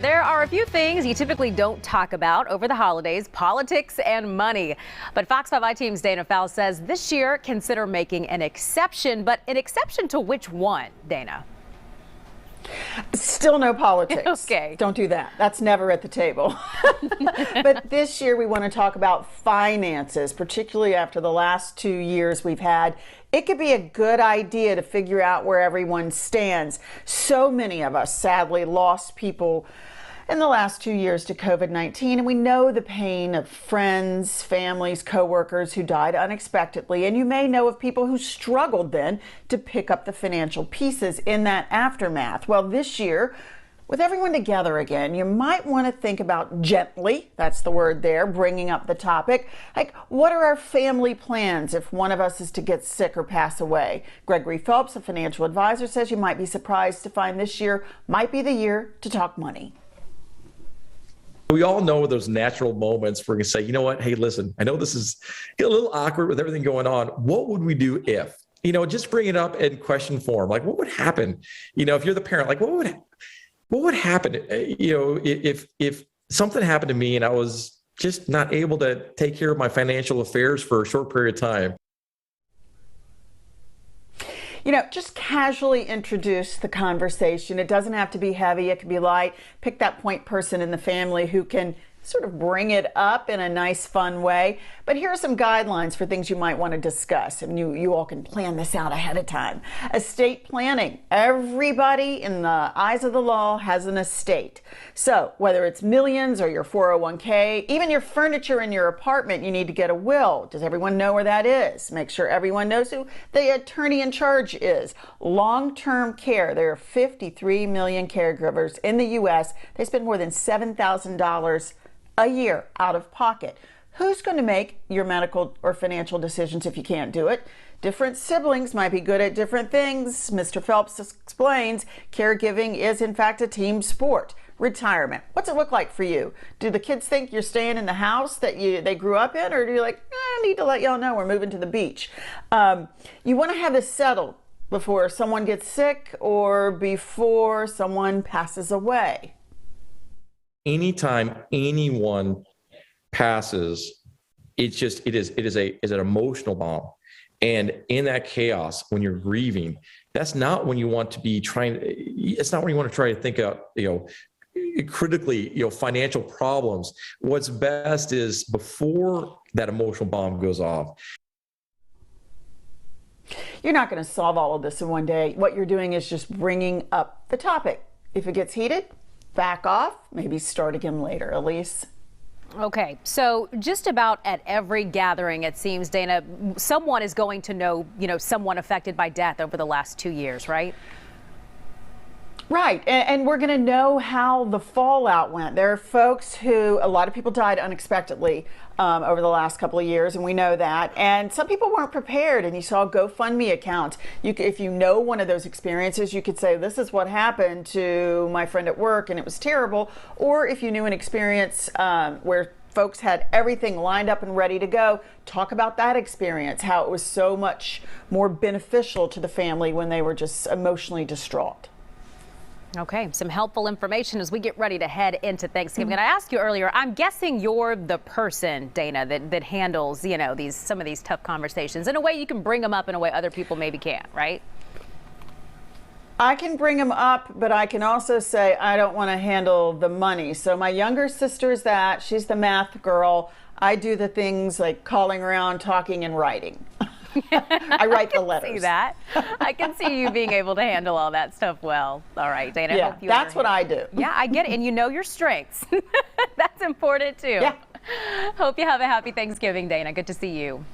There are a few things you typically don't talk about over the holidays: politics and money. But Fox 5 iTeam's Dana Fowle says this year consider making an exception. But an exception to which one, Dana? Still no politics. Okay. Don't do that. That's never at the table. But this year we want to talk about finances, particularly after the last 2 years we've had. It could be a good idea to figure out where everyone stands. So many of us sadly lost people in the last 2 years to COVID-19, and we know the pain of friends, families, coworkers who died unexpectedly. And you may know of people who struggled then to pick up the financial pieces in that aftermath. Well, this year, with everyone together again, you might want to think about gently, that's the word there, bringing up the topic. Like, what are our family plans if one of us is to get sick or pass away? Gregory Phelps, a financial advisor, says you might be surprised to find this year might be the year to talk money. We all know those natural moments where we can say, you know what, hey, listen, I know this is a little awkward with everything going on. What would we do if? Just bring it up in question form. Like, what would happen? If you're the parent, like, what would happen? If something happened to me and I was just not able to take care of my financial affairs for a short period of time. Just casually introduce the conversation. It doesn't have to be heavy. It can be light. Pick that point person in the family who can sort of bring it up in a nice, fun way. But here are some guidelines for things you might want to discuss, and you all can plan this out ahead of time. Estate planning. Everybody in the eyes of the law has an estate. So whether it's millions or your 401k, even your furniture in your apartment, you need to get a will. Does everyone know where that is? Make sure everyone knows who the attorney in charge is. Long-term care. There are 53 million caregivers in the U.S. They spend more than $7,000 a year out of pocket. Who's going to make your medical or financial decisions if you can't do it? Different siblings might be good at different things. Mr. Phelps explains caregiving is in fact a team sport. Retirement. What's it look like for you? Do the kids think you're staying in the house that they grew up in, or do you I need to let y'all know we're moving to the beach? You want to have this settled before someone gets sick or before someone passes away. Anytime anyone passes, it is an emotional bomb. And in that chaos, when you're grieving, that's not when you want to be it's not when you want to try to think of, critically, financial problems. What's best is before that emotional bomb goes off. You're not going to solve all of this in one day. What you're doing is just bringing up the topic. If it gets heated, back off, maybe start again later. Elise? Okay, so just about at every gathering, it seems, Dana, someone is going to know, someone affected by death over the last 2 years, right? Right, and we're going to know how the fallout went. There are folks who, a lot of people died unexpectedly over the last couple of years, and we know that. And some people weren't prepared, and you saw GoFundMe accounts. If you know one of those experiences, you could say, this is what happened to my friend at work, and it was terrible. Or if you knew an experience where folks had everything lined up and ready to go, talk about that experience, how it was so much more beneficial to the family when they were just emotionally distraught. Okay, some helpful information as we get ready to head into Thanksgiving. And I asked you earlier, I'm guessing you're the person, Dana, that handles, some of these tough conversations. In a way, you can bring them up in a way other people maybe can't, right? I can bring them up, but I can also say I don't want to handle the money. So my younger sister is that. She's the math girl. I do the things like calling around, talking, and writing. I write the letters. I can see that. I can see you being able to handle all that stuff well. All right, Dana. Yeah, that's what I do. Yeah, I get it. And you know your strengths. That's important too. Yeah. Hope you have a happy Thanksgiving, Dana. Good to see you.